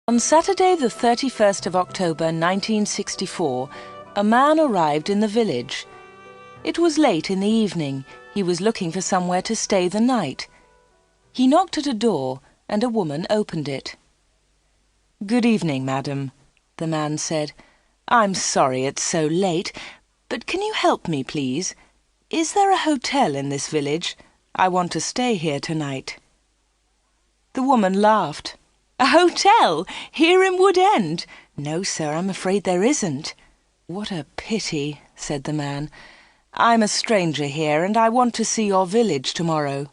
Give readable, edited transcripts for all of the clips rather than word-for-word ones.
On Saturday the 31st of October 1964, a man arrived in the village. It was late in the evening. He was looking for somewhere to stay the night. He knocked at a door and a woman opened it. "Good evening, madam," the man said. "I'm sorry it's so late, but can you help me, please? Is there a hotel in this village? I want to stay here tonight." The woman laughed. "A hotel? Here in Wood End? No, sir, I'm afraid there isn't." "What a pity," said the man. "I'm a stranger here and I want to see your village tomorrow."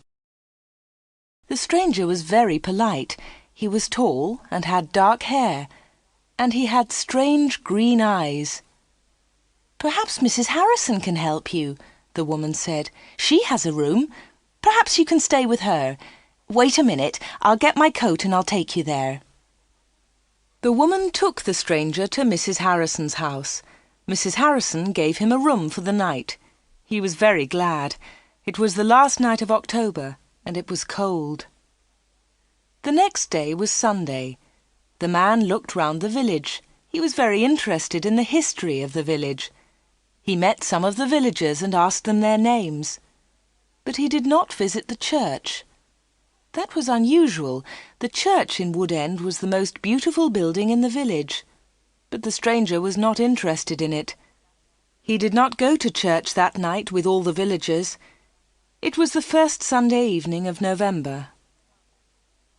The stranger was very polite. He was tall and had dark hair, and he had strange green eyes. "Perhaps Mrs. Harrison can help you," the woman said. "She has a room. Perhaps you can stay with her. Wait a minute, I'll get my coat and I'll take you there." The woman took the stranger to Mrs. Harrison's house. Mrs. Harrison gave him a room for the night. He was very glad. It was the last night of October, and it was cold. The next day was Sunday. The man looked round the village. He was very interested in the history of the village. He met some of the villagers and asked them their names. But he did not visit the church. That was unusual. The church in Wood End was the most beautiful building in the village. But the stranger was not interested in it. He did not go to church that night with all the villagers. It was the first Sunday evening of November.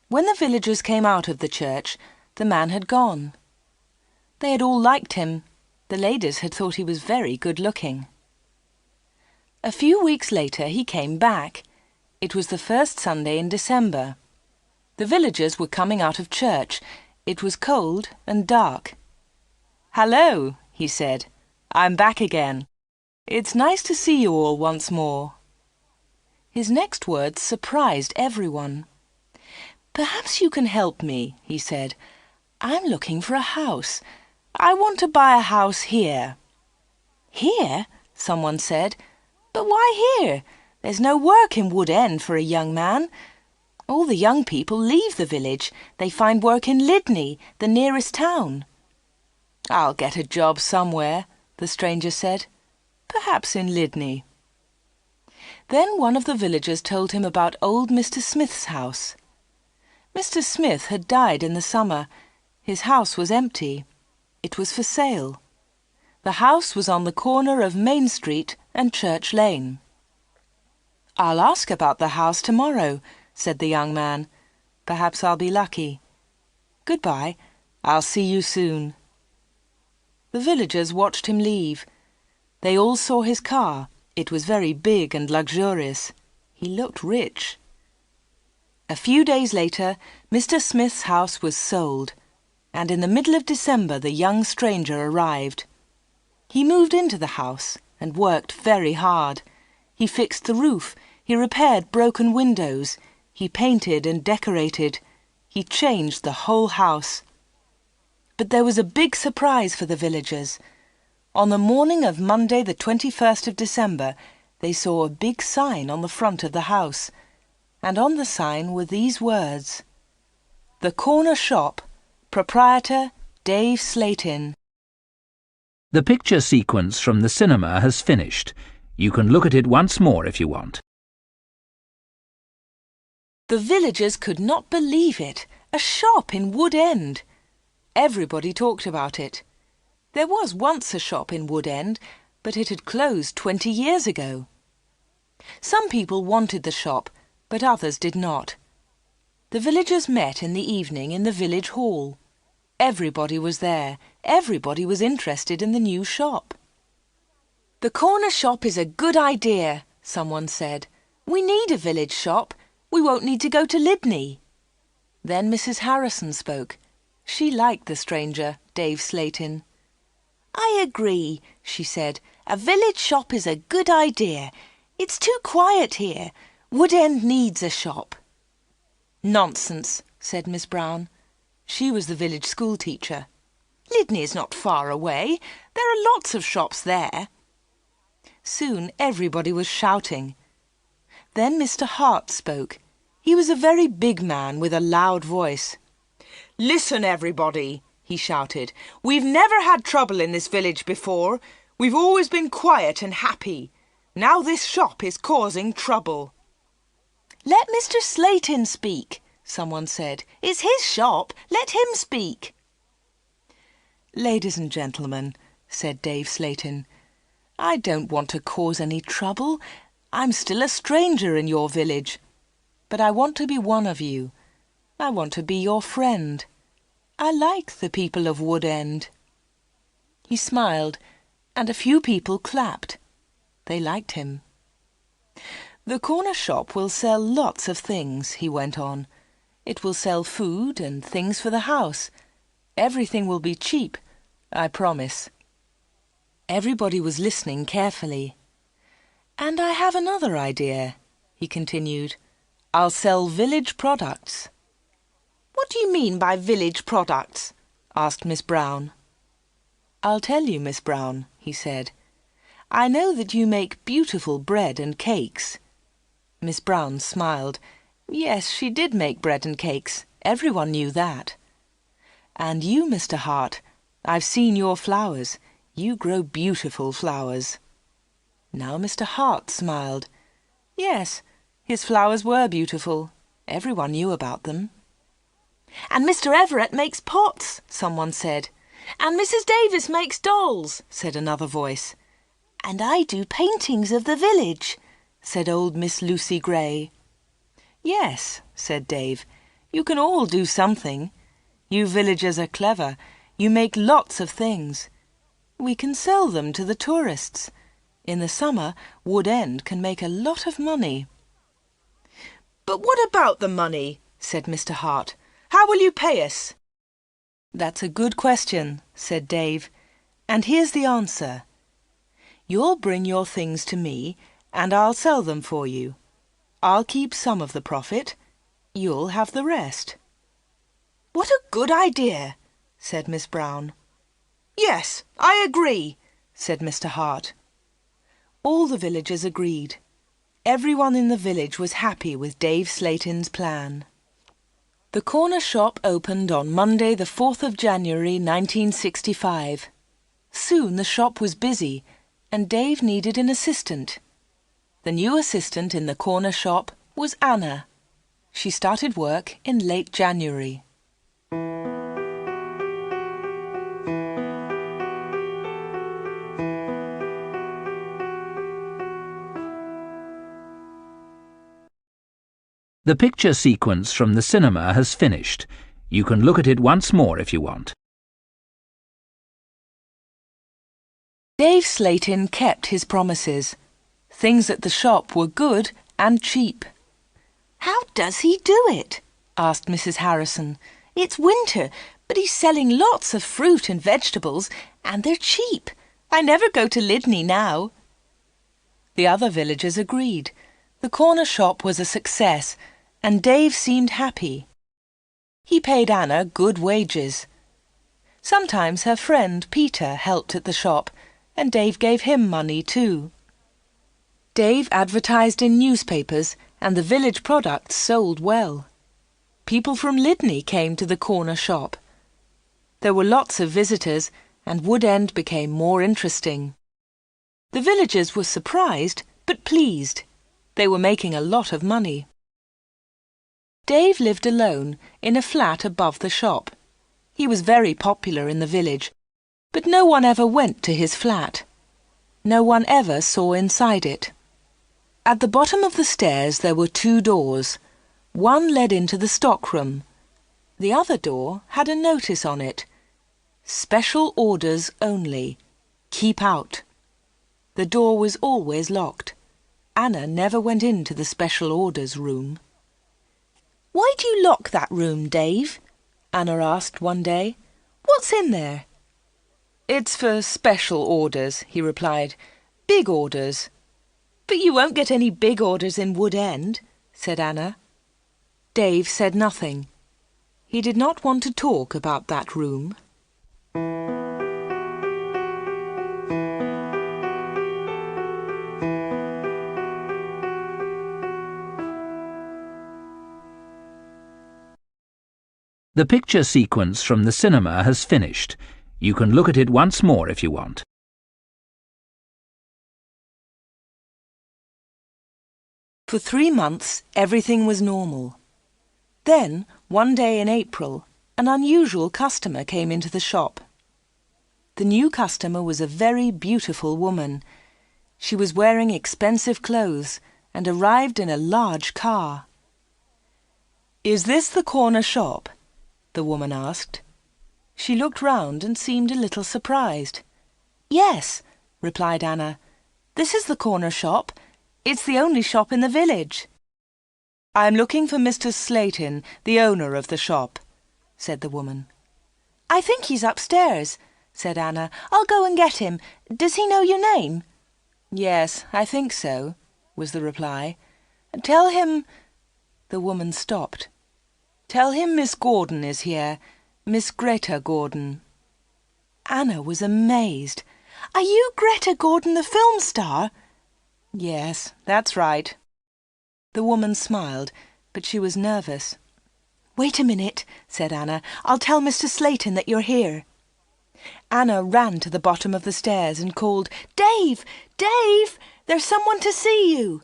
When the villagers came out of the church, the man had gone. They had all liked him. The ladies had thought he was very good-looking. A few weeks later he came back. It was the first Sunday in December. The villagers were coming out of church. It was cold and dark. "Hello," he said. "I'm back again. It's nice to see you all once more." His next words surprised everyone. "Perhaps you can help me," he said. "I'm looking for a house. I want to buy a house here." "Here?" someone said. "But why here? There's no work in Wood End for a young man. All the young people leave the village. They find work in Lydney, the nearest town." "I'll get a job somewhere," the stranger said. "Perhaps in Lydney." Then one of the villagers told him about old Mr. Smith's house. Mr. Smith had died in the summer. His house was empty. It was for sale. The house was on the corner of Main Street and Church Lane. "I'll ask about the house tomorrow," said the young man. "Perhaps I'll be lucky. Goodbye. I'll see you soon." The villagers watched him leave. They all saw his car. It was very big and luxurious. He looked rich. A few days later, Mr. Smith's house was sold, and in the middle of December the young stranger arrived. He moved into the house and worked very hard. He fixed the roof. He repaired broken windows. He painted and decorated. He changed the whole house. But there was a big surprise for the villagers. On the morning of Monday the 21st of December, they saw a big sign on the front of the house, and on the sign were these words: "The Corner Shop, Proprietor Dave Slatin." The picture sequence from the cinema has finished. You can look at it once more if you want. The villagers could not believe it. A shop in Wood End. Everybody talked about it. There was once a shop in Wood End, but it had closed 20 years ago. Some people wanted the shop, but others did not. The villagers met in the evening in the village hall. Everybody was there. Everybody was interested in the new shop. "The corner shop is a good idea," someone said. "We need a village shop. We won't need to go to Lydney." Then Mrs. Harrison spoke. She liked the stranger, Dave Slatin. "I agree," she said. "A village shop is a good idea. It's too quiet here. Wood End needs a shop." "Nonsense," said Miss Brown. She was the village school teacher. "Lydney is not far away. There are lots of shops there." Soon everybody was shouting. Then Mr. Hart spoke. He was a very big man with a loud voice. "Listen, everybody," he shouted. "We've never had trouble in this village before. We've always been quiet and happy. Now this shop is causing trouble." "Let Mr. Slayton speak," someone said. "It's his shop. Let him speak." "Ladies and gentlemen," said Dave Slayton, "I don't want to cause any trouble. I'm still a stranger in your village. But I want to be one of you. I want to be your friend. I like the people of Wood End." He smiled, and a few people clapped. They liked him. "The corner shop will sell lots of things," he went on. "It will sell food and things for the house. Everything will be cheap, I promise." Everybody was listening carefully. "And I have another idea," he continued. "I'll sell village products." "What do you mean by village products?" asked Miss Brown. "I'll tell you, Miss Brown," he said. "I know that you make beautiful bread and cakes." Miss Brown smiled. Yes, she did make bread and cakes. Everyone knew that. "And you, Mr. Hart, I've seen your flowers. You grow beautiful flowers." Now Mr. Hart smiled. Yes, his flowers were beautiful. Everyone knew about them. "And Mr. Everett makes pots," someone said. "And Mrs. Davis makes dolls," said another voice. "And I do paintings of the village," said old Miss Lucy Gray. "Yes," said Dave, "you can all do something. You villagers are clever. You make lots of things. We can sell them to the tourists. In the summer, Wood End can make a lot of money." "But what about the money?" said Mr. Hart. "How will you pay us?" "That's a good question," said Dave. "And here's the answer. You'll bring your things to me, and I'll sell them for you. I'll keep some of the profit. You'll have the rest." "What a good idea," said Miss Brown. "Yes, I agree," said Mr. Hart. All the villagers agreed. Everyone in the village was happy with Dave Slayton's plan. The corner shop opened on Monday the 4th of January 1965. Soon the shop was busy and Dave needed an assistant. The new assistant in the corner shop was Anna. She started work in late January. The picture sequence from the cinema has finished. You can look at it once more if you want. Dave Slayton kept his promises. Things at the shop were good and cheap. "How does he do it?" asked Mrs. Harrison. "It's winter, but he's selling lots of fruit and vegetables, and they're cheap. I never go to Lydney now." The other villagers agreed. The corner shop was a success, and Dave seemed happy. He paid Anna good wages. Sometimes her friend Peter helped at the shop, and Dave gave him money too. Dave advertised in newspapers, and the village products sold well. People from Lydney came to the corner shop. There were lots of visitors, and Wood End became more interesting. The villagers were surprised, but pleased. They were making a lot of money. Dave lived alone in a flat above the shop. He was very popular in the village, but no one ever went to his flat. No one ever saw inside it. At the bottom of the stairs there were 2 doors. One led into the stockroom. The other door had a notice on it. "Special orders only. Keep out." The door was always locked. Anna never went into the special orders room. "Why do you lock that room, Dave?" Anna asked one day. "What's in there?" "It's for special orders," he replied. "Big orders." "But you won't get any big orders in Wood End," said Anna. Dave said nothing. He did not want to talk about that room. The picture sequence from the cinema has finished. You can look at it once more if you want. For 3 months, everything was normal. Then, one day in April, an unusual customer came into the shop. The new customer was a very beautiful woman. She was wearing expensive clothes and arrived in a large car. "Is this the corner shop?" the woman asked. She looked round and seemed a little surprised. "Yes," replied Anna. "This is the corner shop. It's the only shop in the village." "I'm looking for Mr. Slayton, the owner of the shop," said the woman. "I think he's upstairs," said Anna. "I'll go and get him. Does he know your name?" "Yes, I think so," was the reply. "Tell him—" The woman stopped. "Tell him Miss Gordon is here, Miss Greta Gordon." Anna was amazed. "Are you Greta Gordon, the film star?" "Yes, that's right." The woman smiled, but she was nervous. "Wait a minute," said Anna. "I'll tell Mr. Slayton that you're here." Anna ran to the bottom of the stairs and called, "Dave! Dave! There's someone to see you!"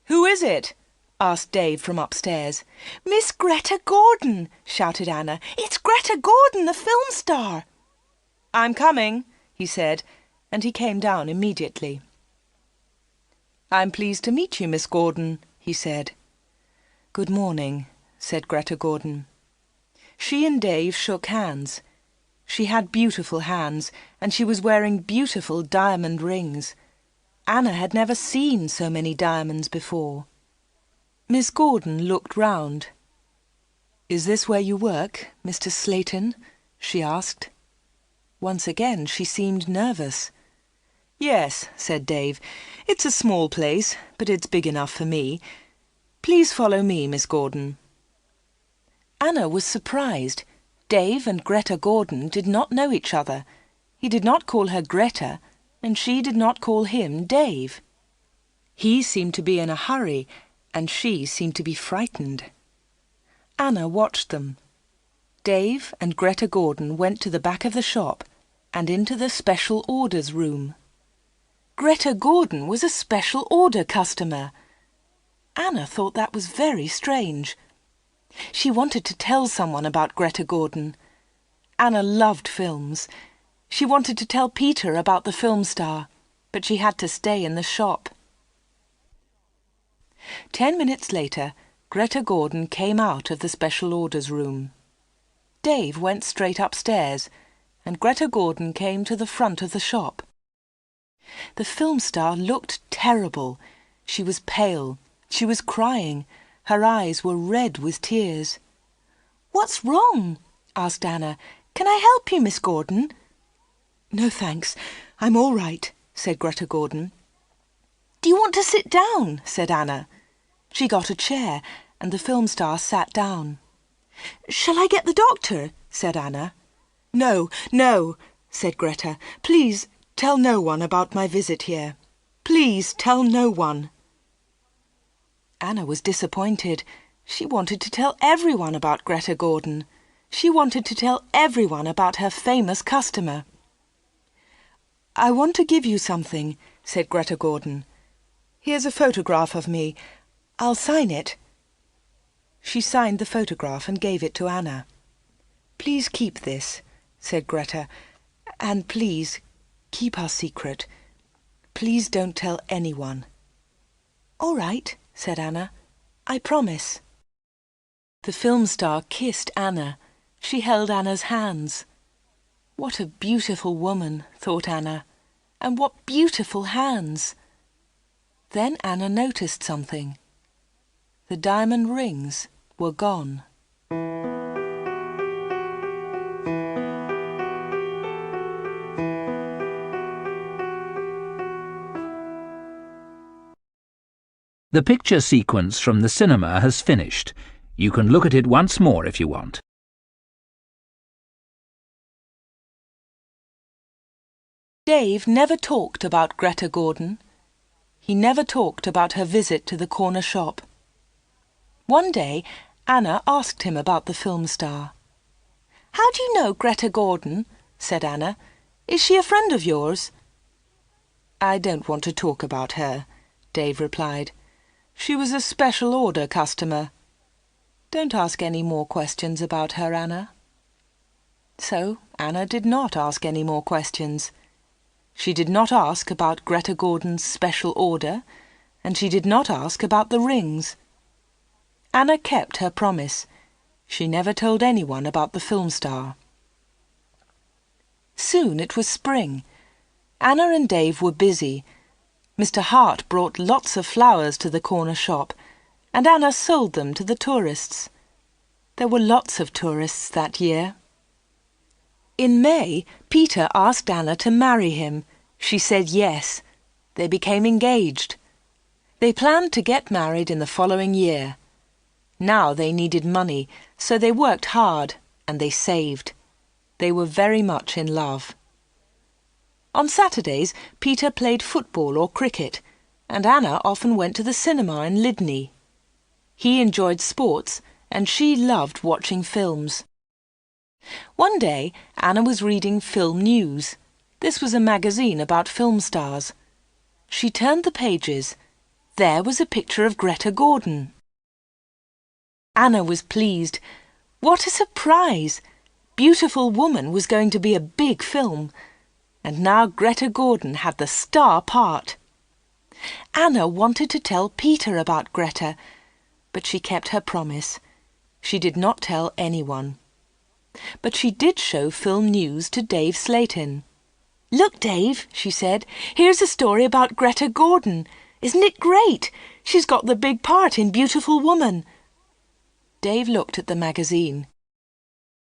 "Who is it?" asked Dave from upstairs. "Miss Greta Gordon!" shouted Anna. "It's Greta Gordon, the film star!" "I'm coming," he said, and he came down immediately. "I'm pleased to meet you, Miss Gordon," he said. "Good morning," said Greta Gordon. She and Dave shook hands. She had beautiful hands, and she was wearing beautiful diamond rings. Anna had never seen so many diamonds before. Miss Gordon looked round. "Is this where you work, Mr. Slayton?" she asked. Once again she seemed nervous. "Yes," said Dave. "It's a small place, but it's big enough for me. Please follow me, Miss Gordon." Anna was surprised. Dave and Greta Gordon did not know each other. He did not call her Greta, and she did not call him Dave. He seemed to be in a hurry, and she seemed to be frightened. Anna watched them. Dave and Greta Gordon went to the back of the shop and into the special orders room. Greta Gordon was a special order customer. Anna thought that was very strange. She wanted to tell someone about Greta Gordon. Anna loved films. She wanted to tell Peter about the film star, but she had to stay in the shop. 10 minutes later, Greta Gordon came out of the special orders room. Dave went straight upstairs, and Greta Gordon came to the front of the shop. The film star looked terrible. She was pale. She was crying. Her eyes were red with tears. "What's wrong?" asked Anna. "Can I help you, Miss Gordon?" "No, thanks. I'm all right," said Greta Gordon. "Do you want to sit down?" said Anna. She got a chair, and the film star sat down. "Shall I get the doctor?" said Anna. "No, no," said Greta. "Please tell no one about my visit here. Please tell no one." Anna was disappointed. She wanted to tell everyone about Greta Gordon. She wanted to tell everyone about her famous customer. "I want to give you something," said Greta Gordon. "Here's a photograph of me. I'll sign it." She signed the photograph and gave it to Anna. "Please keep this," said Greta, "and please keep our secret. Please don't tell anyone." "All right," said Anna. "I promise." The film star kissed Anna. She held Anna's hands. What a beautiful woman, thought Anna, and what beautiful hands. Then Anna noticed something. The diamond rings were gone. The picture sequence from the cinema has finished. You can look at it once more if you want. Dave never talked about Greta Gordon. He never talked about her visit to the corner shop. One day, Anna asked him about the film star. "How do you know Greta Gordon?" said Anna. "Is she a friend of yours?" "I don't want to talk about her," Dave replied. "She was a special order customer. Don't ask any more questions about her, Anna." So Anna did not ask any more questions. She did not ask about Greta Gordon's special order, and she did not ask about the rings. Anna kept her promise. She never told anyone about the film star. Soon it was spring. Anna and Dave were busy. Mr. Hart brought lots of flowers to the corner shop, and Anna sold them to the tourists. There were lots of tourists that year. In May, Peter asked Anna to marry him. She said yes. They became engaged. They planned to get married in the following year. Now they needed money, so they worked hard and they saved. They were very much in love. On Saturdays, Peter played football or cricket, and Anna often went to the cinema in Lydney. He enjoyed sports, and she loved watching films. One day, Anna was reading Film News. This was a magazine about film stars. She turned the pages. There was a picture of Greta Gordon. Anna was pleased. What a surprise! Beautiful Woman was going to be a big film, and now Greta Gordon had the star part. Anna wanted to tell Peter about Greta, but she kept her promise. She did not tell anyone. But she did show Film News to Dave Slayton. "Look, Dave," she said, "here's a story about Greta Gordon. Isn't it great? She's got the big part in Beautiful Woman." Dave looked at the magazine.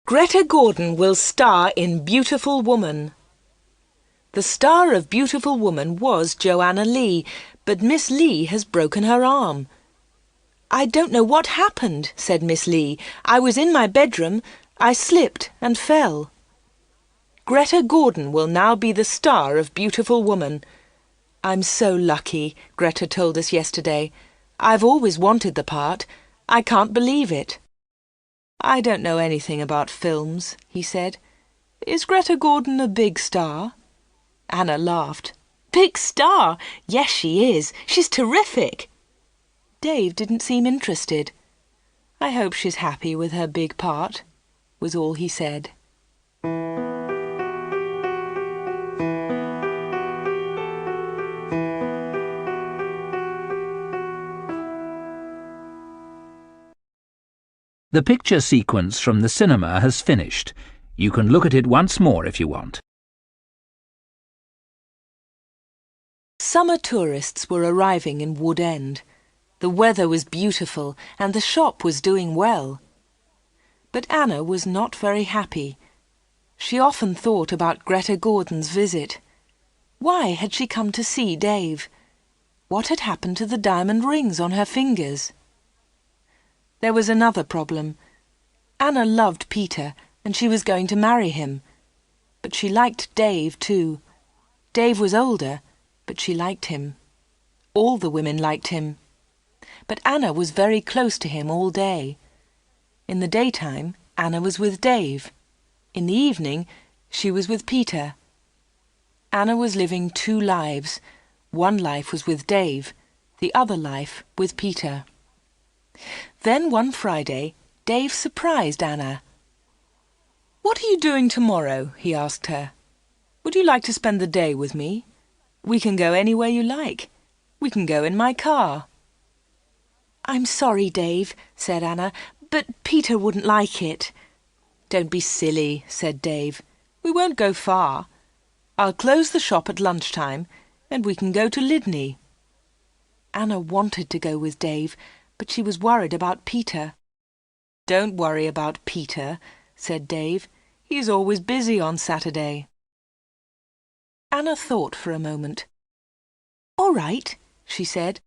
"Greta Gordon will star in Beautiful Woman." The star of Beautiful Woman was Joanna Lee, but Miss Lee has broken her arm. "I don't know what happened," said Miss Lee. "I was in my bedroom. I slipped and fell." Greta Gordon will now be the star of Beautiful Woman. "I'm so lucky," Greta told us yesterday. "I've always wanted the part. I can't believe it." "I don't know anything about films," he said. "Is Greta Gordon a big star?" Anna laughed. "Big star? Yes, she is. She's terrific." Dave didn't seem interested. "I hope she's happy with her big part," was all he said. The picture sequence from the cinema has finished. You can look at it once more if you want. Summer tourists were arriving in Wood End. The weather was beautiful and the shop was doing well. But Anna was not very happy. She often thought about Greta Gordon's visit. Why had she come to see Dave? What had happened to the diamond rings on her fingers? There was another problem. Anna loved Peter and she was going to marry him. But she liked Dave too. Dave was older, but she liked him. All the women liked him. But Anna was very close to him all day. In the daytime, Anna was with Dave. In the evening, she was with Peter. Anna was living two lives. One life was with Dave, the other life with Peter. Then one Friday, Dave surprised Anna. "What are you doing tomorrow?" he asked her. "Would you like to spend the day with me? We can go anywhere you like. We can go in my car." "I'm sorry, Dave," said Anna, "but Peter wouldn't like it." "Don't be silly," said Dave. "We won't go far. I'll close the shop at lunchtime and we can go to Lydney." Anna wanted to go with Dave, but she was worried about Peter. "Don't worry about Peter," said Dave. "He's always busy on Saturday." Anna thought for a moment. "All right," she said.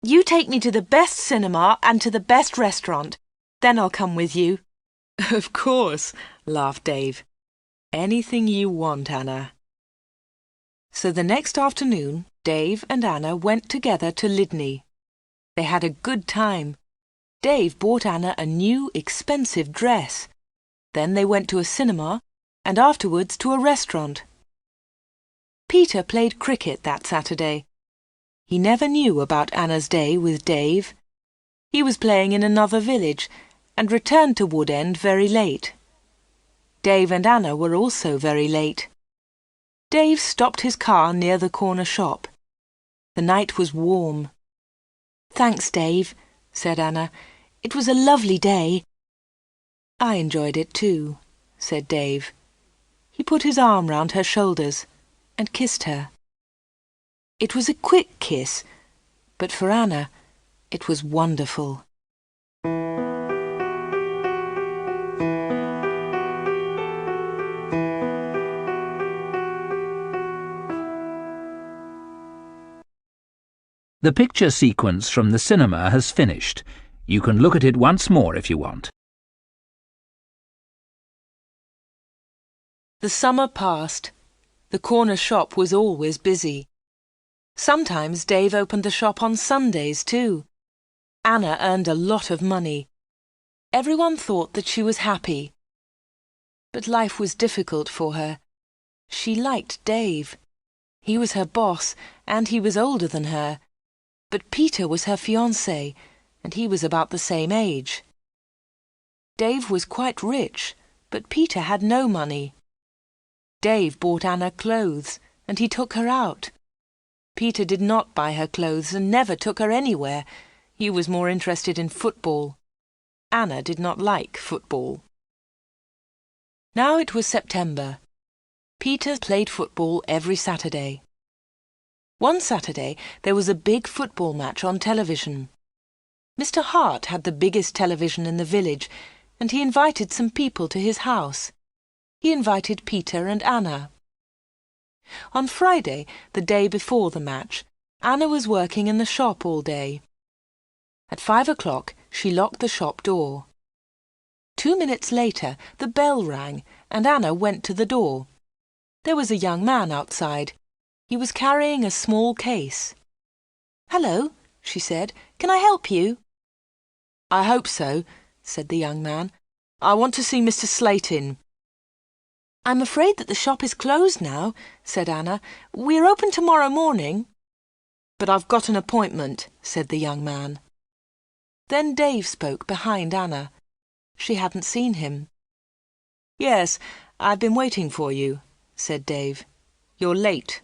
"You take me to the best cinema and to the best restaurant. Then I'll come with you." "Of course," laughed Dave. "Anything you want, Anna." So the next afternoon, Dave and Anna went together to Lydney. They had a good time. Dave bought Anna a new, expensive dress. Then they went to a cinema and afterwards to a restaurant. Peter played cricket that Saturday. He never knew about Anna's day with Dave. He was playing in another village and returned to Woodend very late. Dave and Anna were also very late. Dave stopped his car near the corner shop. The night was warm. "Thanks, Dave," said Anna. "It was a lovely day." "I enjoyed it too," said Dave. He put his arm round her shoulders and kissed her. It was a quick kiss, but for Anna, it was wonderful. The picture sequence from the cinema has finished. You can look at it once more if you want. The summer passed. The corner shop was always busy. Sometimes Dave opened the shop on Sundays too. Anna earned a lot of money. Everyone thought that she was happy. But life was difficult for her. She liked Dave. He was her boss, and he was older than her. But Peter was her fiancé, and he was about the same age. Dave was quite rich, but Peter had no money. Dave bought Anna clothes, and he took her out. Peter did not buy her clothes and never took her anywhere. He was more interested in football. Anna did not like football. Now it was September. Peter played football every Saturday. One Saturday there was a big football match on television. Mr. Hart had the biggest television in the village, and he invited some people to his house. He invited Peter and Anna. On Friday, the day before the match, Anna was working in the shop all day. At 5 o'clock, she locked the shop door. 2 minutes later, the bell rang, and Anna went to the door. There was a young man outside. He was carrying a small case. "Hello," she said. "Can I help you?" "I hope so," said the young man. "I want to see Mr. Slatin." "I'm afraid that the shop is closed now," said Anna. "We're open tomorrow morning." "But I've got an appointment," said the young man. Then Dave spoke behind Anna. She hadn't seen him. "Yes, I've been waiting for you," said Dave. "You're late."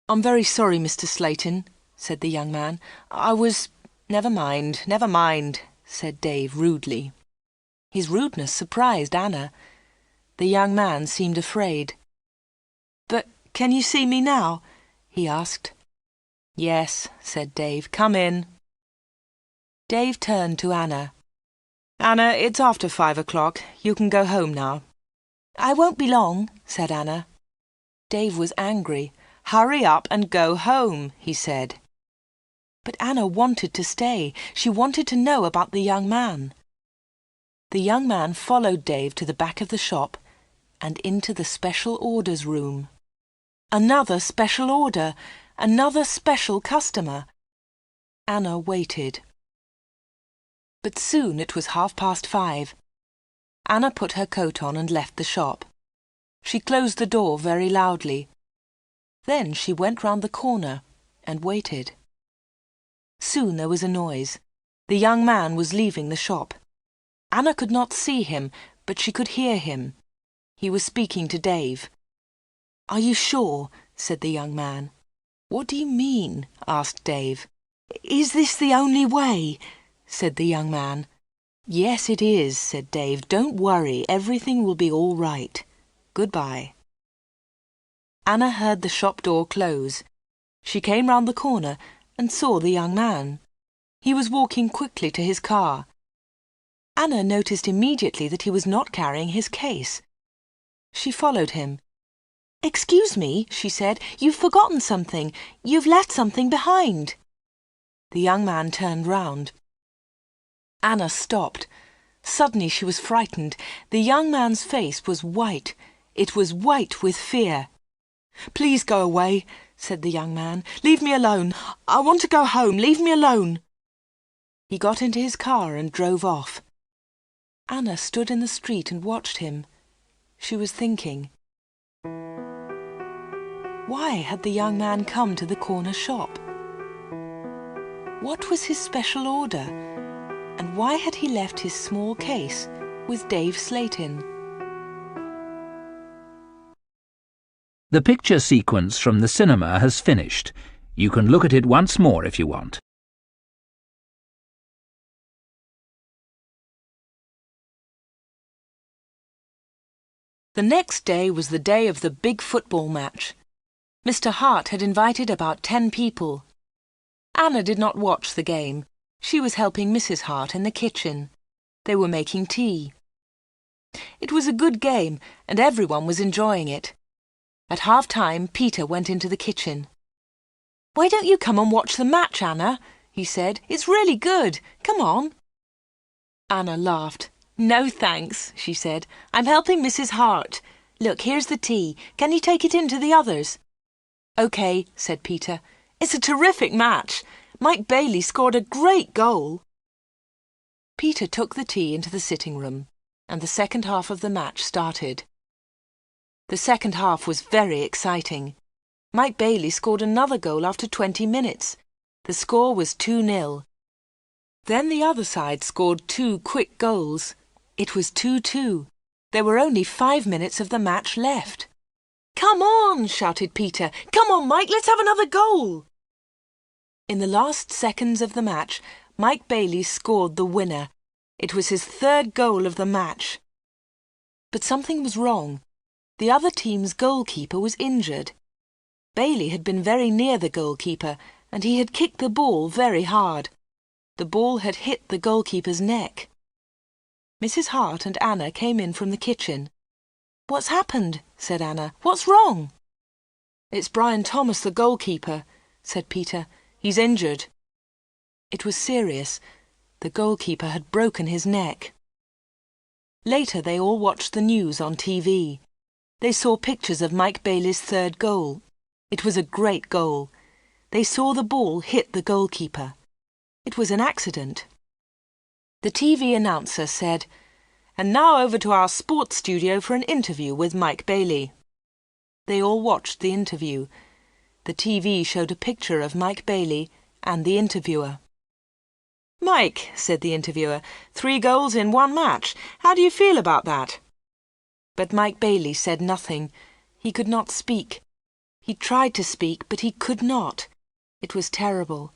"I'm very sorry, Mr. Slatin," said the young man. "I was—" Never mind," said Dave rudely. His rudeness surprised Anna. The young man seemed afraid. "But can you see me now?" he asked. "Yes," said Dave. "Come in." Dave turned to Anna. "Anna, it's after 5 o'clock. You can go home now." "I won't be long," said Anna. Dave was angry. "Hurry up and go home," he said. But Anna wanted to stay. She wanted to know about the young man. The young man followed Dave to the back of the shop and into the special orders room. Another special order, another special customer. Anna waited. But soon it was 5:30. Anna put her coat on and left the shop. She closed the door very loudly. Then she went round the corner and waited. Soon there was a noise. The young man was leaving the shop. Anna could not see him, but she could hear him. He was speaking to Dave. "Are you sure?" said the young man. "What do you mean?" asked Dave. "Is this the only way?" said the young man. "Yes, it is," said Dave. "Don't worry, everything will be all right. Goodbye." Anna heard the shop door close. She came round the corner and saw the young man. He was walking quickly to his car. Anna noticed immediately that he was not carrying his case. She followed him. "Excuse me," she said, "you've forgotten something. You've left something behind." The young man turned round. Anna stopped. Suddenly she was frightened. The young man's face was white. It was white with fear. "Please go away," said the young man. "Leave me alone. I want to go home. Leave me alone." He got into his car and drove off. Anna stood in the street and watched him. She was thinking. Why had the young man come to the corner shop? What was his special order? And why had he left his small case with Dave Slate in? The picture sequence from the cinema has finished. You can look at it once more if you want. The next day was the day of the big football match. Mr. Hart had invited about 10 people. Anna did not watch the game. She was helping Mrs. Hart in the kitchen. They were making tea. It was a good game, and everyone was enjoying it. At half-time, Peter went into the kitchen. "Why don't you come and watch the match, Anna?" he said. "It's really good. Come on." Anna laughed. "No, thanks," she said. "I'm helping Mrs. Hart. Look, here's the tea. Can you take it in to the others?" "OK," said Peter. "It's a terrific match. Mike Bailey scored a great goal." Peter took the tea into the sitting room, and the second half of the match started. The second half was very exciting. Mike Bailey scored another goal after 20 minutes. The score was 2-0. Then the other side scored 2 quick goals. It was 2-2. There were only 5 minutes of the match left. "Come on!" shouted Peter. "Come on, Mike, let's have another goal!" In the last seconds of the match, Mike Bailey scored the winner. It was his 3rd goal of the match. But something was wrong. The other team's goalkeeper was injured. Bailey had been very near the goalkeeper, and he had kicked the ball very hard. The ball had hit the goalkeeper's neck. Mrs. Hart and Anna came in from the kitchen. "What's happened?" said Anna. "What's wrong?" "It's Brian Thomas, the goalkeeper," said Peter. "He's injured." It was serious. The goalkeeper had broken his neck. Later they all watched the news on TV. They saw pictures of Mike Bailey's 3rd goal. It was a great goal. They saw the ball hit the goalkeeper. It was an accident. The TV announcer said, "And now over to our sports studio for an interview with Mike Bailey." They all watched the interview. The TV showed a picture of Mike Bailey and the interviewer. "Mike," said the interviewer, 3 goals in 1 match. How do you feel about that?" But Mike Bailey said nothing. He could not speak. He tried to speak, but he could not. It was terrible.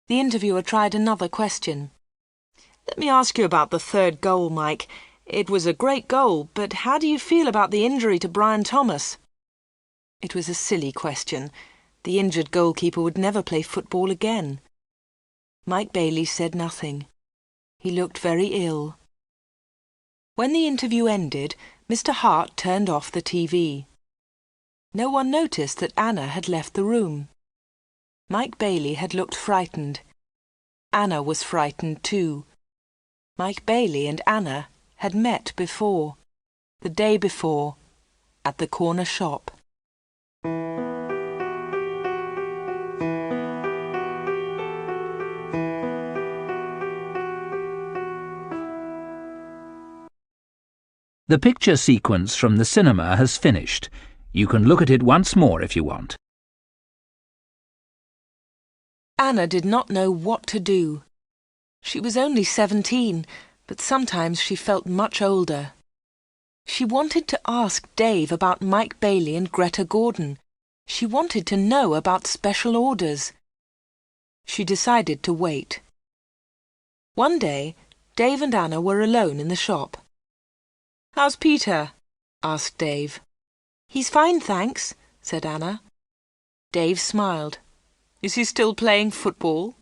The interviewer tried another question. "Let me ask you about the 3rd goal, Mike. It was a great goal, but how do you feel about the injury to Brian Thomas?" It was a silly question. The injured goalkeeper would never play football again. Mike Bailey said nothing. He looked very ill. When the interview ended, Mr. Hart turned off the TV. No one noticed that Anna had left the room. Mike Bailey had looked frightened. Anna was frightened too. Mike Bailey and Anna had met before, the day before, at the corner shop. The picture sequence from the cinema has finished. You can look at it once more if you want. Anna did not know what to do. She was only 17, but sometimes she felt much older. She wanted to ask Dave about Mike Bailey and Greta Gordon. She wanted to know about special orders. She decided to wait. One day, Dave and Anna were alone in the shop. "How's Peter?" asked Dave. "He's fine, thanks," said Anna. Dave smiled. "Is he still playing football?"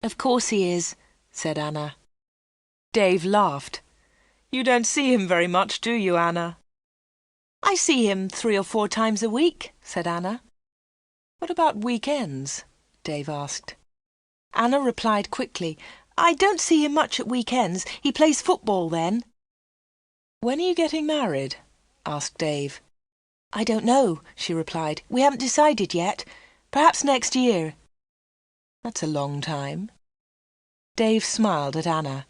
"Of course he is," said Anna. Dave laughed. "You don't see him very much, do you, Anna?" "I see him 3 or 4 times a week," said Anna. "What about weekends?" Dave asked. Anna replied quickly, "I don't see him much at weekends. He plays football then." "When are you getting married?" asked Dave. "I don't know," she replied. "We haven't decided yet. Perhaps next year." "That's a long time." Dave smiled at Anna.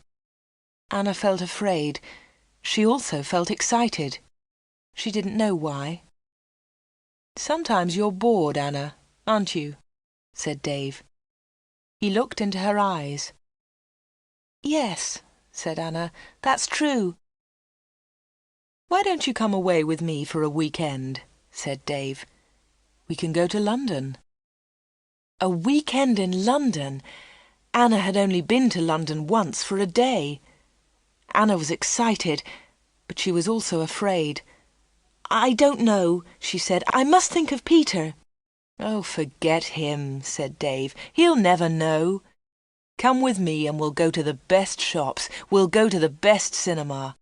Anna felt afraid. She also felt excited. She didn't know why. "Sometimes you're bored, Anna, aren't you?" said Dave. He looked into her eyes. "Yes," said Anna, "that's true." "Why don't you come away with me for a weekend?" said Dave. "We can go to London." A weekend in London! Anna had only been to London once for a day. Anna was excited, but she was also afraid. "I don't know," she said. "I must think of Peter." "Oh, forget him," said Dave. "He'll never know. Come with me and we'll go to the best shops. We'll go to the best cinema.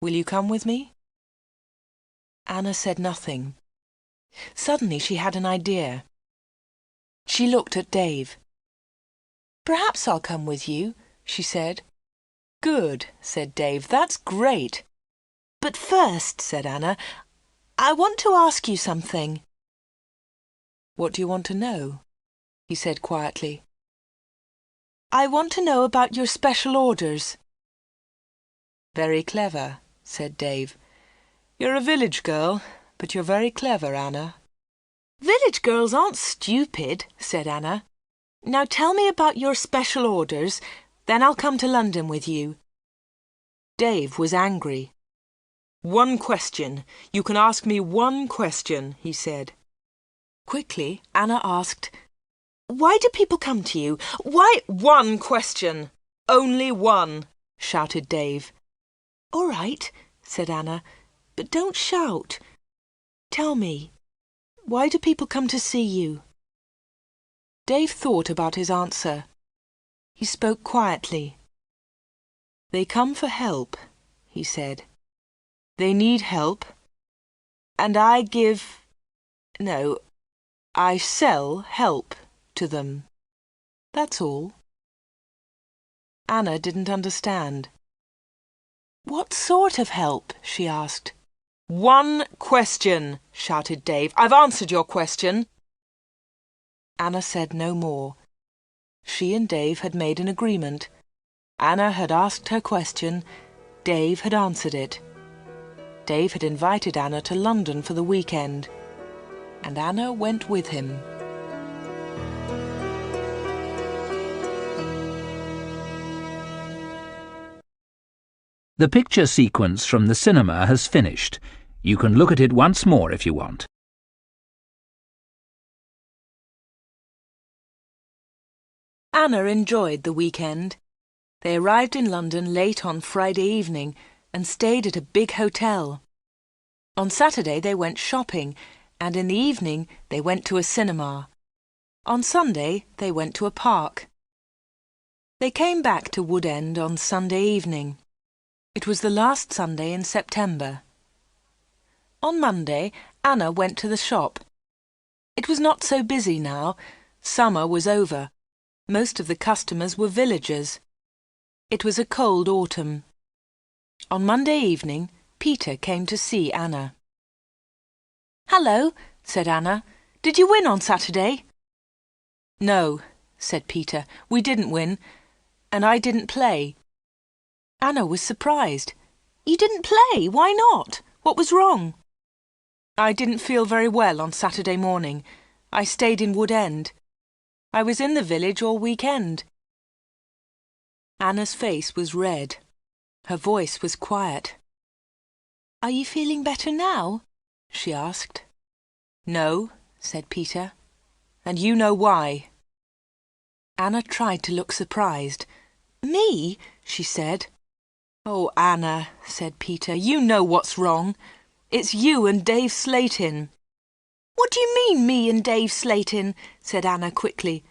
Will you come with me?" Anna said nothing. Suddenly she had an idea. She looked at Dave. "Perhaps I'll come with you," she said. "Good," said Dave. "That's great." "But first," said Anna, "I want to ask you something." "What do you want to know?" he said quietly. "I want to know about your special orders." "Very clever," said Dave. "You're a village girl, but you're very clever, Anna." "Village girls aren't stupid," said Anna. "Now tell me about your special orders, then I'll come to London with you." Dave was angry. "One question. You can ask me one question," he said. Quickly, Anna asked, "Why do people come to you? Why—" "One question! Only one!" shouted Dave. "All right," said Anna, "but don't shout. Tell me, why do people come to see you?" Dave thought about his answer. He spoke quietly. "They come for help," he said. "They need help, and I sell help to them. That's all." Anna didn't understand. "What sort of help?" she asked. "One question!" shouted Dave. "I've answered your question." Anna said no more. She and Dave had made an agreement. Anna had asked her question. Dave had answered it. Dave had invited Anna to London for the weekend, and Anna went with him. The picture sequence from the cinema has finished. You can look at it once more if you want. Anna enjoyed the weekend. They arrived in London late on Friday evening and stayed at a big hotel. On Saturday they went shopping, and in the evening they went to a cinema. On Sunday they went to a park. They came back to Wood End on Sunday evening. It was the last Sunday in September. On Monday, Anna went to the shop. It was not so busy now. Summer was over. Most of the customers were villagers. It was a cold autumn. On Monday evening, Peter came to see Anna. "Hello," said Anna. "Did you win on Saturday?" "No," said Peter. "We didn't win, and I didn't play." Anna was surprised. "You didn't play? Why not? What was wrong?" "I didn't feel very well on Saturday morning. I stayed in Wood End. I was in the village all weekend." Anna's face was red. Her voice was quiet. "Are you feeling better now?" she asked. "No," said Peter, "and you know why." Anna tried to look surprised. "Me?" she said. "Oh, Anna," said Peter, "you know what's wrong. It's you and Dave Slatin." "What do you mean, me and Dave Slatin?" said Anna quickly.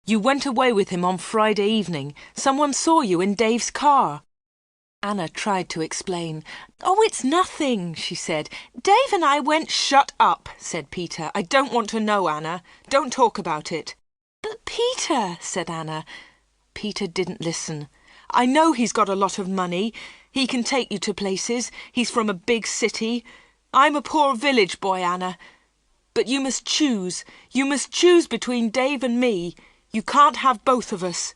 "You went away with him on Friday evening. Someone saw you in Dave's car." Anna tried to explain. "Oh, it's nothing," she said. "Dave and I went—" "Shut up," said Peter. "I don't want to know, Anna. Don't talk about it." "But Peter," said Anna. Peter didn't listen. "I know he's got a lot of money. He can take you to places. He's from a big city. I'm a poor village boy, Anna. But you must choose. You must choose between Dave and me. You can't have both of us."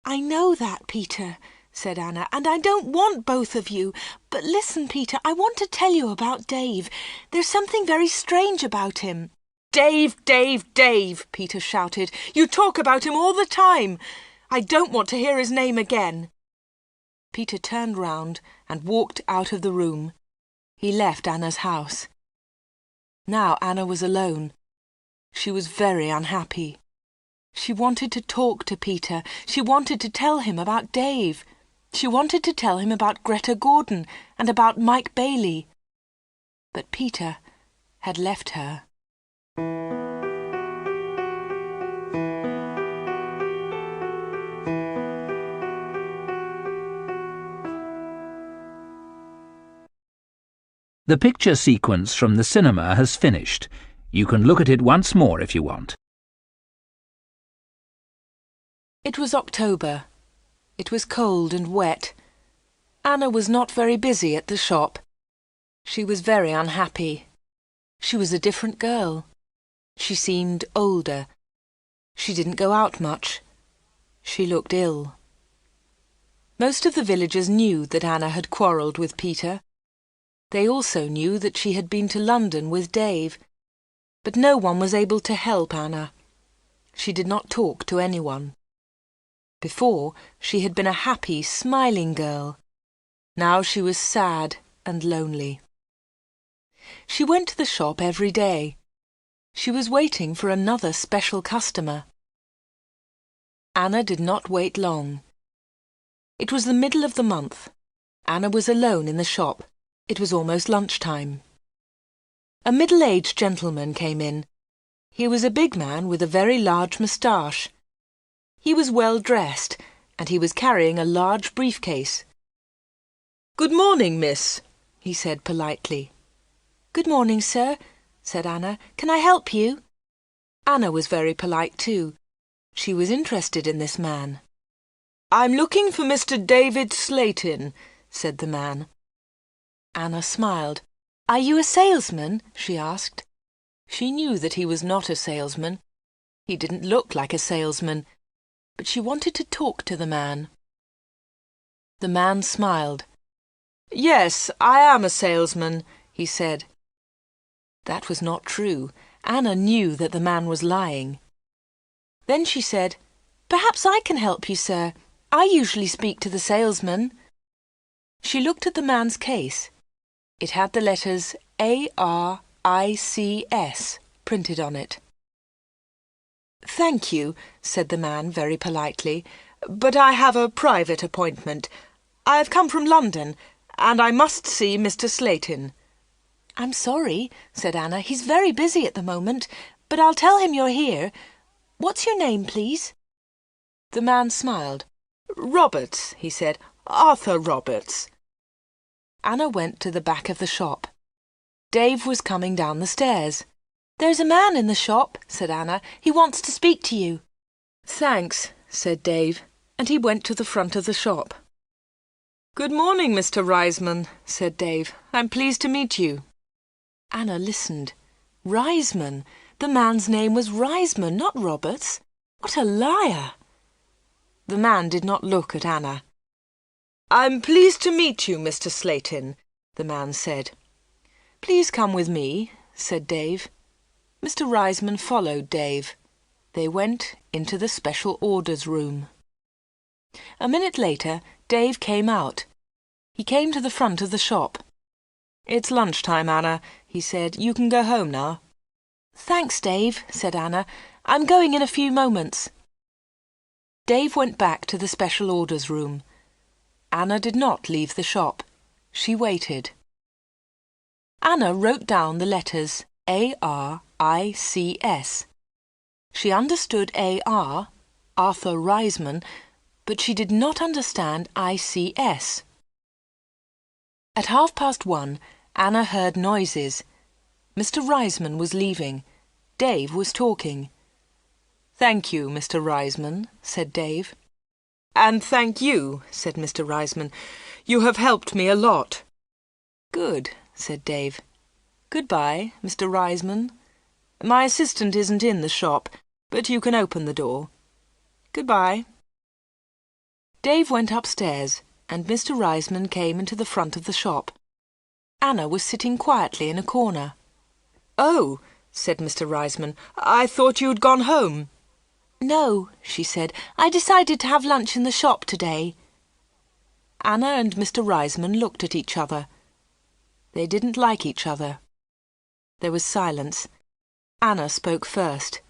"I know that, Peter," said Anna, and I don't want both of you. But listen, Peter, I want to tell you about Dave. There's something very strange about him. Dave, Dave, Dave, Peter shouted. You talk about him all the time. I don't want to hear his name again. Peter turned round and walked out of the room. He left Anna's house. Now Anna was alone. She was very unhappy. She wanted to talk to Peter. She wanted to tell him about Dave. She wanted to tell him about Greta Gordon and about Mike Bailey. But Peter had left her. The picture sequence from the cinema has finished. You can look at it once more if you want. It was October. It was cold and wet. Anna was not very busy at the shop. She was very unhappy. She was a different girl. She seemed older. She didn't go out much. She looked ill. Most of the villagers knew that Anna had quarrelled with Peter. They also knew that she had been to London with Dave. But no one was able to help Anna. She did not talk to anyone. Before, she had been a happy, smiling girl. Now she was sad and lonely. She went to the shop every day. She was waiting for another special customer. Anna did not wait long. It was the middle of the month. Anna was alone in the shop. It was almost lunchtime. A middle-aged gentleman came in. He was a big man with a very large moustache. He was well dressed, and he was carrying a large briefcase. "Good morning, miss," he said politely. "Good morning, sir," said Anna. "Can I help you?" Anna was very polite too. She was interested in this man. "I'm looking for Mr. David Slayton," said the man. Anna smiled. "Are you a salesman?" she asked. She knew that he was not a salesman. He didn't look like a salesman, but she wanted to talk to the man. The man smiled. "Yes, I am a salesman," he said. That was not true. Anna knew that the man was lying. Then she said, "Perhaps I can help you, sir. I usually speak to the salesman." She looked at the man's case. It had the letters ARICS printed on it. "Thank you," said the man very politely, "but I have a private appointment. I have come from London, and I must see Mr. Slayton." "I'm sorry," said Anna. "He's very busy at the moment, but I'll tell him you're here. What's your name, please?" The man smiled. "Roberts," he said. "Arthur Roberts." Anna went to the back of the shop. Dave was coming down the stairs. "There's a man in the shop," said Anna. "He wants to speak to you." "Thanks," said Dave, and he went to the front of the shop. "Good morning, Mr. Reisman," said Dave. "I'm pleased to meet you." Anna listened. Reisman! The man's name was Reisman, not Roberts. What a liar! The man did not look at Anna. "I'm pleased to meet you, Mr. Slayton," the man said. "Please come with me," said Dave. Mr. Reisman followed Dave. They went into the special orders room. A minute later, Dave came out. He came to the front of the shop. "It's lunchtime, Anna," he said. "You can go home now." "Thanks, Dave," said Anna. "I'm going in a few moments." Dave went back to the special orders room. Anna did not leave the shop. She waited. Anna wrote down the letters ARICS. She understood AR, Arthur Reisman, but she did not understand ICS. At 1:30, Anna heard noises. Mr. Reisman was leaving. Dave was talking. "Thank you, Mr. Reisman," said Dave. "And thank you," said Mr. Reisman. "You have helped me a lot." "Good," said Dave. "Goodbye, Mr. Reisman. My assistant isn't in the shop, but you can open the door. Goodbye." Dave went upstairs, and Mr. Reisman came into the front of the shop. Anna was sitting quietly in a corner. "Oh," said Mr. Reisman, "I thought you'd gone home." "No," she said. "I decided to have lunch in the shop today." Anna and Mr. Reisman looked at each other. They didn't like each other. There was silence. Anna spoke first.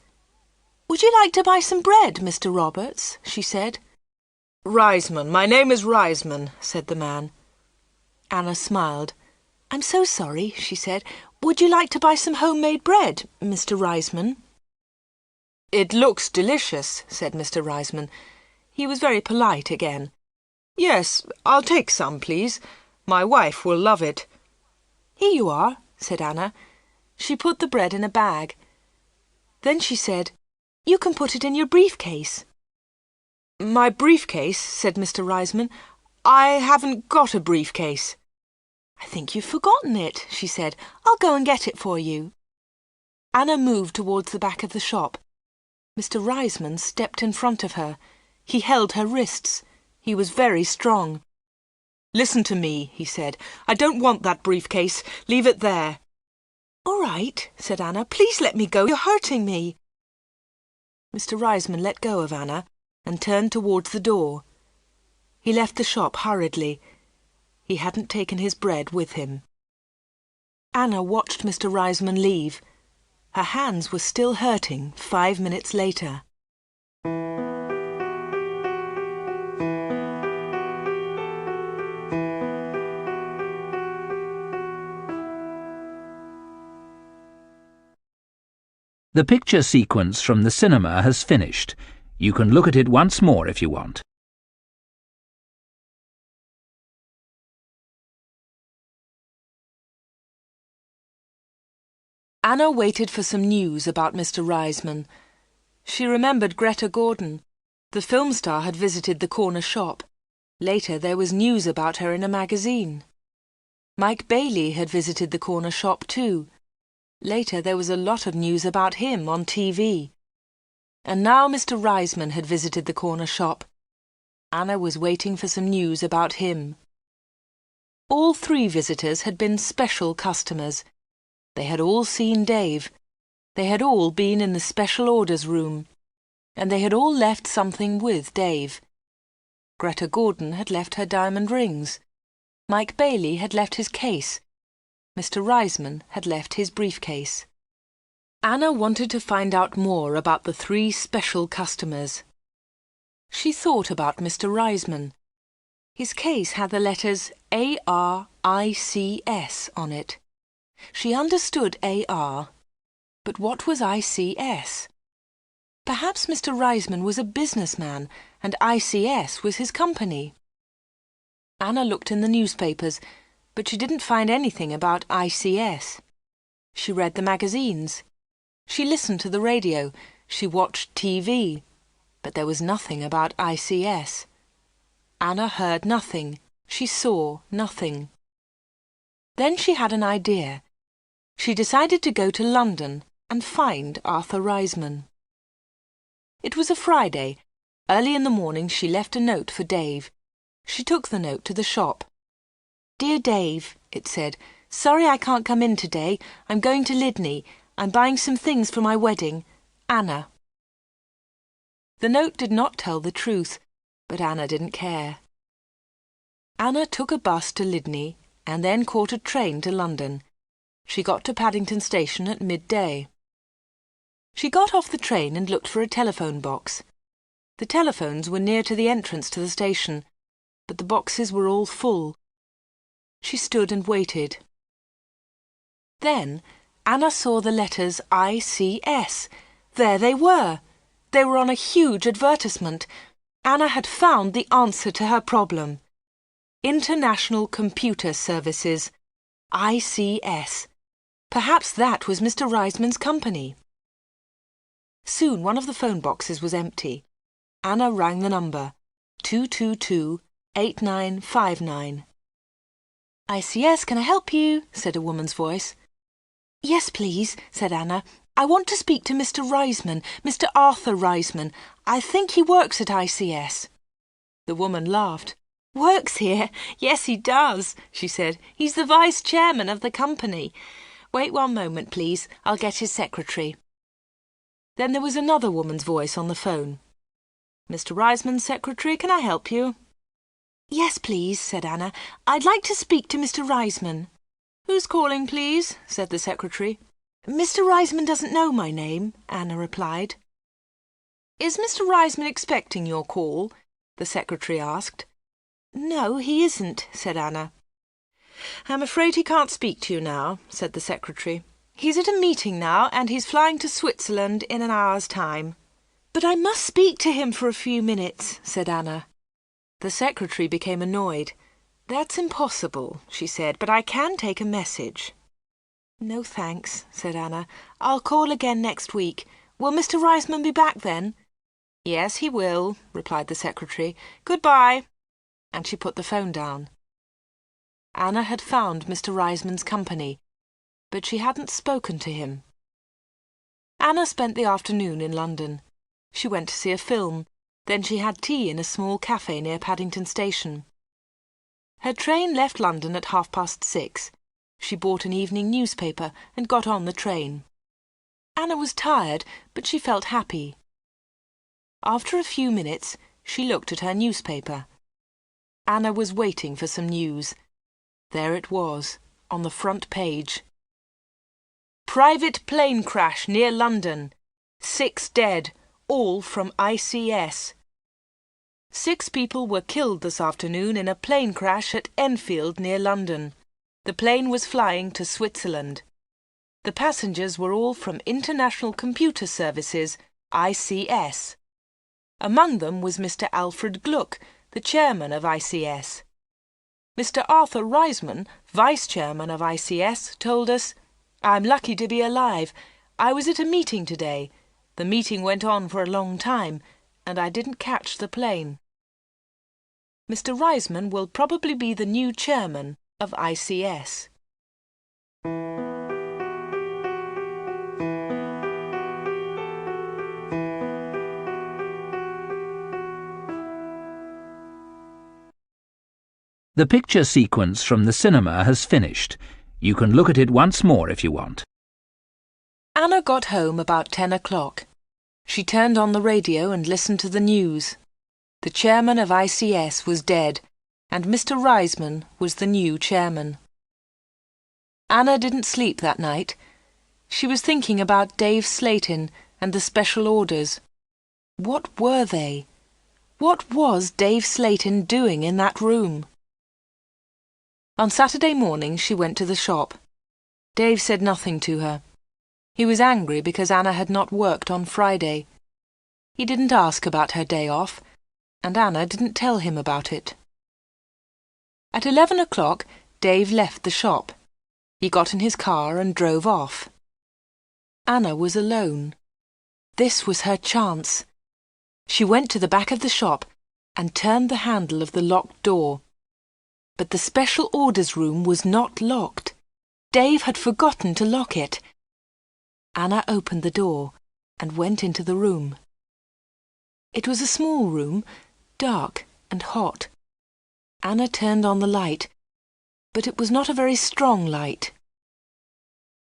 "Would you like to buy some bread, Mr. Roberts?" she said. "Reisman, my name is Reisman," said the man. Anna smiled. "I'm so sorry," she said. "Would you like to buy some homemade bread, Mr. Reisman?" "It looks delicious," said Mr. Reisman. He was very polite again. "Yes, I'll take some, please. My wife will love it." "Here you are," said Anna. She put the bread in a bag. Then she said, "You can put it in your briefcase." "My briefcase?" said Mr. Reisman. "I haven't got a briefcase." "I think you've forgotten it," she said. "I'll go and get it for you." Anna moved towards the back of the shop. Mr. Reisman stepped in front of her. He held her wrists. He was very strong. "Listen to me," he said. "I don't want that briefcase. Leave it there." "All right," said Anna. "Please let me go. You're hurting me." Mr. Reisman let go of Anna and turned towards the door. He left the shop hurriedly. He hadn't taken his bread with him. Anna watched Mr. Reisman leave. Her hands were still hurting 5 minutes later. The picture sequence from the cinema has finished. You can look at it once more if you want. Anna waited for some news about Mr. Reisman. She remembered Greta Gordon. The film star had visited the corner shop. Later there was news about her in a magazine. Mike Bailey had visited the corner shop too. Later there was a lot of news about him on TV. And now Mr. Reisman had visited the corner shop. Anna was waiting for some news about him. All 3 visitors had been special customers. They had all seen Dave. They had all been in the special orders room. And they had all left something with Dave. Greta Gordon had left her diamond rings. Mike Bailey had left his case. Mr. Reisman had left his briefcase. Anna wanted to find out more about the 3 special customers. She thought about Mr. Reisman. His case had the letters ARICS on it. She understood AR, but what was ICS? Perhaps Mr. Reisman was a businessman and ICS was his company. Anna looked in the newspapers, but she didn't find anything about ICS. She read the magazines. She listened to the radio. She watched TV. But there was nothing about ICS. Anna heard nothing. She saw nothing. Then she had an idea. She decided to go to London and find Arthur Reisman. It was a Friday. Early in the morning she left a note for Dave. She took the note to the shop. "Dear Dave," it said, "sorry I can't come in today. I'm going to Lydney. I'm buying some things for my wedding. Anna." The note did not tell the truth, but Anna didn't care. Anna took a bus to Lydney and then caught a train to London. She got to Paddington Station at midday. She got off the train and looked for a telephone box. The telephones were near to the entrance to the station, but the boxes were all full. She stood and waited. Then Anna saw the letters ICS. There they were. They were on a huge advertisement. Anna had found the answer to her problem. International Computer Services. ICS. Perhaps that was Mr. Reisman's company. Soon one of the phone boxes was empty. Anna rang the number, 222-8959. "ICS, can I help you?" said a woman's voice. "Yes, please," said Anna. "I want to speak to Mr. Reisman, Mr. Arthur Reisman. I think he works at ICS." The woman laughed. "Works here? Yes, he does," she said. "He's the vice-chairman of the company. Wait one moment, please. I'll get his secretary." Then there was another woman's voice on the phone. "Mr. Reisman's secretary, can I help you?" "Yes, please," said Anna. "I'd like to speak to Mr. Reisman." "Who's calling, please?" said the secretary. "Mr. Reisman doesn't know my name," Anna replied. "Is Mr. Reisman expecting your call?" the secretary asked. "No, he isn't," said Anna. "I'm afraid he can't speak to you now," said the secretary. "He's at a meeting now, and he's flying to Switzerland in an hour's time." "But I must speak to him for a few minutes," said Anna. The secretary became annoyed. "That's impossible," she said, "but I can take a message." "No, thanks," said Anna. "I'll call again next week. Will Mr. Reisman be back then?" "Yes, he will," replied the secretary. "Goodbye." And she put the phone down. Anna had found Mr. Reisman's company, but she hadn't spoken to him. Anna spent the afternoon in London. She went to see a film. Then she had tea in a small cafe near Paddington Station. Her train left London at 6:30. She bought an evening newspaper and got on the train. Anna was tired, but she felt happy. After a few minutes, she looked at her newspaper. Anna was waiting for some news. There it was, on the front page. "Private plane crash near London. 6 dead, all from ICS. 6 people were killed this afternoon in a plane crash at Enfield near London. The plane was flying to Switzerland. The passengers were all from International Computer Services, ICS. Among them was Mr. Alfred Gluck, the chairman of ICS. Mr. Arthur Reisman, vice-chairman of ICS, told us, 'I'm lucky to be alive. I was at a meeting today. The meeting went on for a long time, and I didn't catch the plane.' Mr. Reisman will probably be the new chairman of ICS. The picture sequence from the cinema has finished. You can look at it once more if you want. Anna got home about 10 o'clock. She turned on the radio and listened to the news. The chairman of ICS was dead, and Mr. Reisman was the new chairman. Anna didn't sleep that night. She was thinking about Dave Slatin and the special orders. What were they? What was Dave Slatin doing in that room? On Saturday morning she went to the shop. Dave said nothing to her. He was angry because Anna had not worked on Friday. He didn't ask about her day off, and Anna didn't tell him about it. At 11 o'clock, Dave left the shop. He got in his car and drove off. Anna was alone. This was her chance. She went to the back of the shop and turned the handle of the locked door. But the special orders room was not locked. Dave had forgotten to lock it. Anna opened the door and went into the room. It was a small room, dark and hot. Anna turned on the light, but it was not a very strong light.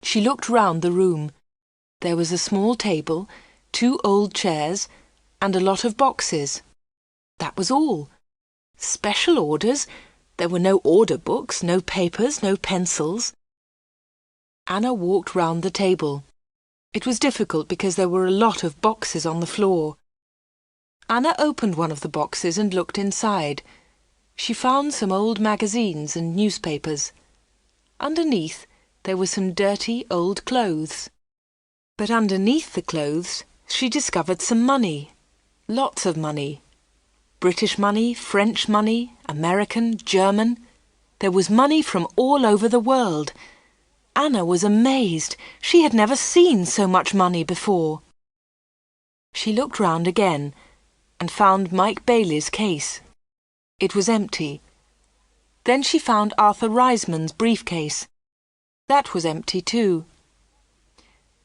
She looked round the room. There was a small table, 2 old chairs, and a lot of boxes. That was all. Special orders? There were no order books, no papers, no pencils. Anna walked round the table. It was difficult because there were a lot of boxes on the floor. Anna opened one of the boxes and looked inside. She found some old magazines and newspapers. Underneath, there were some dirty old clothes. But underneath the clothes, she discovered some money. Lots of money. British money, French money, American, German. There was money from all over the world. Anna was amazed. She had never seen so much money before. She looked round again and found Mike Bailey's case. It was empty. Then she found Arthur Reisman's briefcase. That was empty too.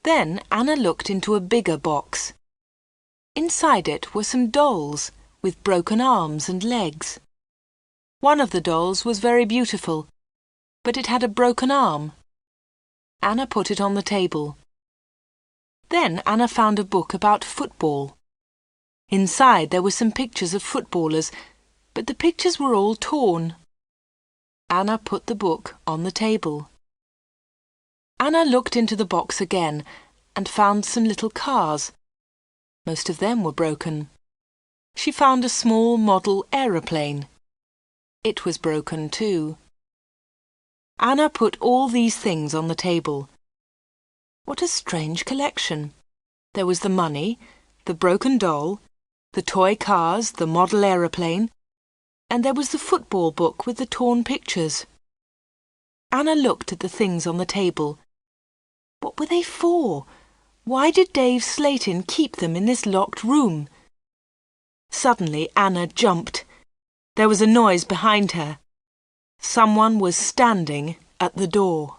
Then Anna looked into a bigger box. Inside it were some dolls, with broken arms and legs. One of the dolls was very beautiful, but it had a broken arm. Anna put it on the table. Then Anna found a book about football. Inside there were some pictures of footballers, but the pictures were all torn. Anna put the book on the table. Anna looked into the box again and found some little cars. Most of them were broken. She found a small model aeroplane. It was broken too. Anna put all these things on the table. What a strange collection! There was the money, the broken doll, the toy cars, the model aeroplane, and there was the football book with the torn pictures. Anna looked at the things on the table. What were they for? Why did Dave Slayton keep them in this locked room? Suddenly Anna jumped. There was a noise behind her. Someone was standing at the door.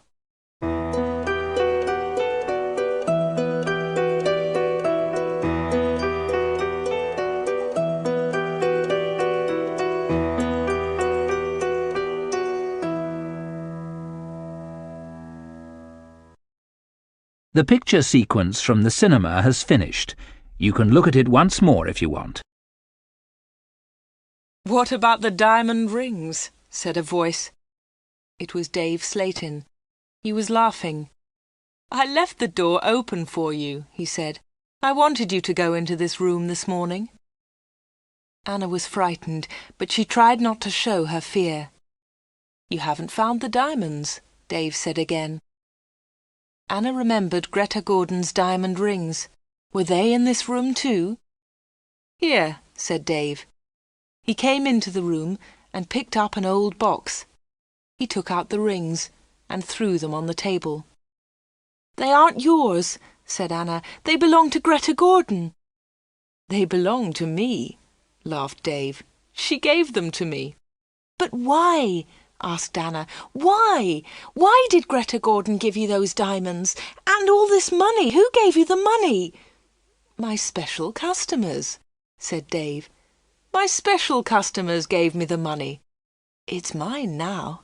The picture sequence from the cinema has finished. You can look at it once more if you want. "What about the diamond rings?" said a voice. It was Dave Slayton. He was laughing. "I left the door open for you," he said. "I wanted you to go into this room this morning." Anna was frightened, but she tried not to show her fear. "You haven't found the diamonds," Dave said again. Anna remembered Greta Gordon's diamond rings. Were they in this room too? "Here," said Dave. He came into the room and picked up an old box. He took out the rings and threw them on the table. "They aren't yours," said Anna. "They belong to Greta Gordon." "They belong to me," laughed Dave. "She gave them to me." "But why?" asked Anna. "Why? Why did Greta Gordon give you those diamonds? And all this money? Who gave you the money?" "My special customers," said Dave. "My special customers gave me the money. It's mine now."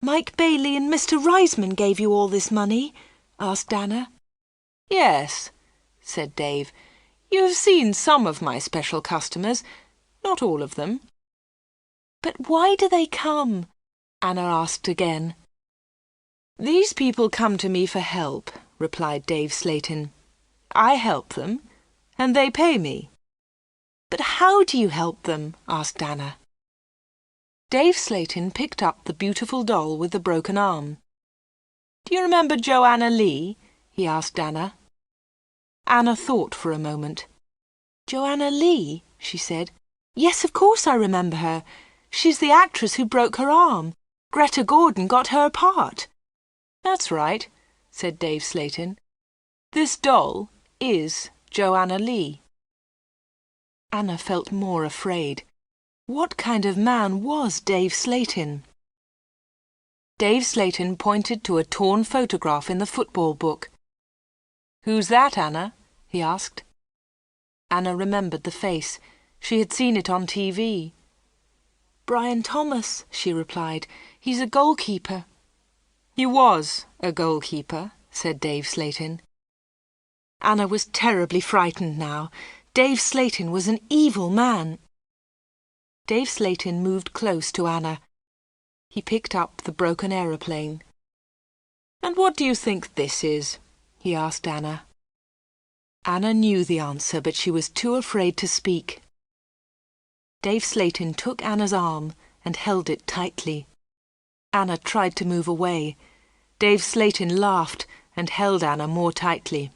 "Mike Bailey and Mr. Reisman gave you all this money?" asked Anna. "Yes," said Dave. "You have seen some of my special customers, not all of them." "But why do they come?" Anna asked again. "These people come to me for help," replied Dave Slayton. "I help them, and they pay me." "But how do you help them?" asked Anna. Dave Slayton picked up the beautiful doll with the broken arm. "Do you remember Joanna Lee?" he asked Anna. Anna thought for a moment. "Joanna Lee?" she said. "Yes, of course I remember her. She's the actress who broke her arm. Greta Gordon got her part." "That's right," said Dave Slayton. "This doll is Joanna Lee." Anna felt more afraid. What kind of man was Dave Slayton? Dave Slayton pointed to a torn photograph in the football book. "Who's that, Anna?" he asked. Anna remembered the face. She had seen it on TV. "Brian Thomas," she replied. "He's a goalkeeper." "He was a goalkeeper," said Dave Slayton. Anna was terribly frightened now. Dave Slayton was an evil man. Dave Slayton moved close to Anna. He picked up the broken aeroplane. "And what do you think this is?" he asked Anna. Anna knew the answer, but she was too afraid to speak. Dave Slayton took Anna's arm and held it tightly. Anna tried to move away. Dave Slayton laughed and held Anna more tightly.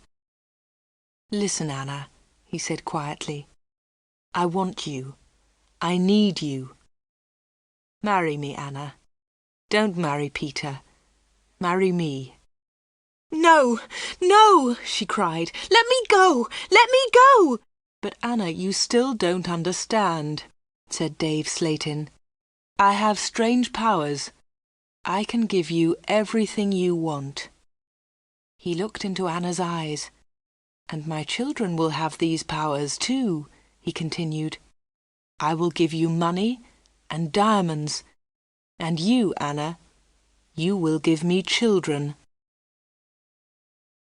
"Listen, Anna," he said quietly. "I want you. I need you. Marry me, Anna. Don't marry Peter. Marry me." "No, no," she cried. "Let me go! Let me go!" "But Anna, you still don't understand," said Dave Slayton. "I have strange powers. I can give you everything you want." He looked into Anna's eyes. "And my children will have these powers too," he continued. I will give you money and diamonds, and you, Anna, you will give me children."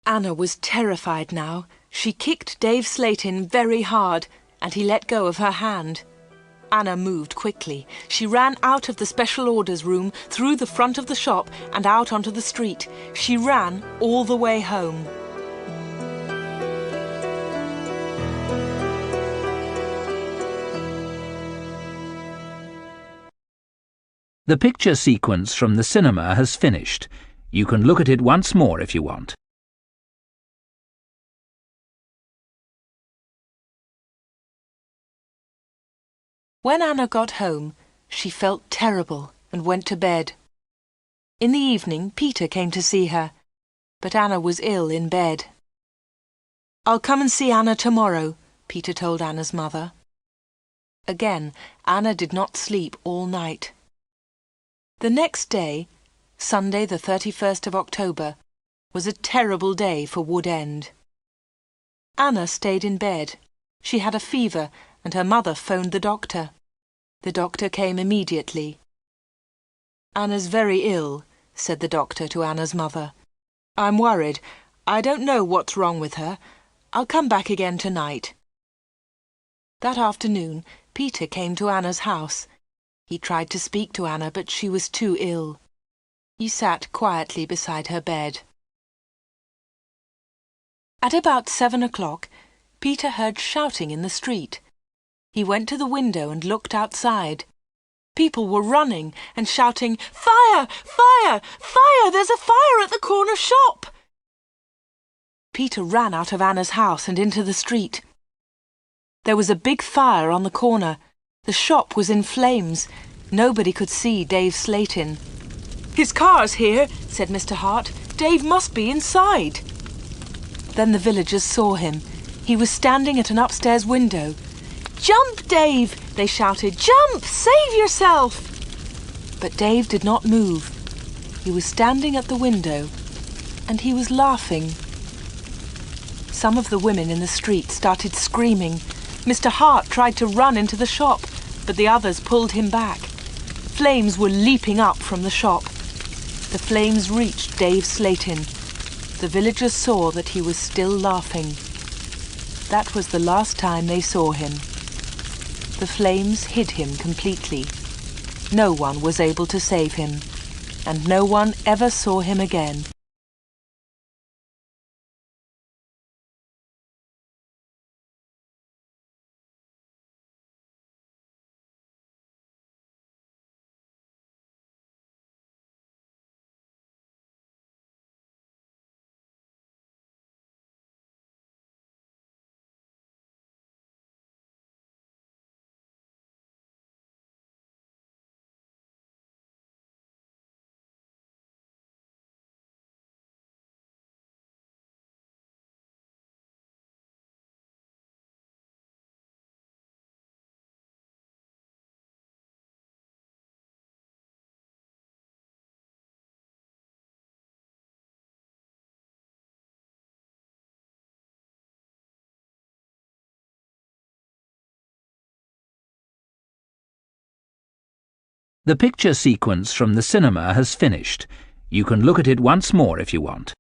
Anna was terrified now. She kicked Dave Slatin very hard, and he let go of her hand. Anna moved quickly. She ran out of the special orders room, through the front of the shop, and out onto the street. She ran all the way home. The picture sequence from the cinema has finished. You can look at it once more if you want. When Anna got home, she felt terrible and went to bed. In the evening, Peter came to see her, but Anna was ill in bed. "I'll come and see Anna tomorrow," Peter told Anna's mother. Again, Anna did not sleep all night. The next day, Sunday the 31st of October, was a terrible day for Wood End. Anna stayed in bed. She had a fever, and her mother phoned the doctor. The doctor came immediately. "Anna's very ill," said the doctor to Anna's mother. "I'm worried. I don't know what's wrong with her. I'll come back again tonight." That afternoon, Peter came to Anna's house. He tried to speak to Anna, but she was too ill. He sat quietly beside her bed. At about 7 o'clock, Peter heard shouting in the street. He went to the window and looked outside. People were running and shouting, "Fire! Fire! Fire! There's a fire at the corner shop!" Peter ran out of Anna's house and into the street. There was a big fire on the corner. The shop was in flames. Nobody could see Dave Slatin. "His car's here," said Mr. Hart. "Dave must be inside." Then the villagers saw him. He was standing at an upstairs window. "Jump, Dave!" they shouted. "Jump! Save yourself!" But Dave did not move. He was standing at the window, and he was laughing. Some of the women in the street started screaming. Mr. Hart tried to run into the shop, but the others pulled him back. Flames were leaping up from the shop. The flames reached Dave Slatin. The villagers saw that he was still laughing. That was the last time they saw him. The flames hid him completely. No one was able to save him, and no one ever saw him again. The picture sequence from the cinema has finished. You can look at it once more if you want.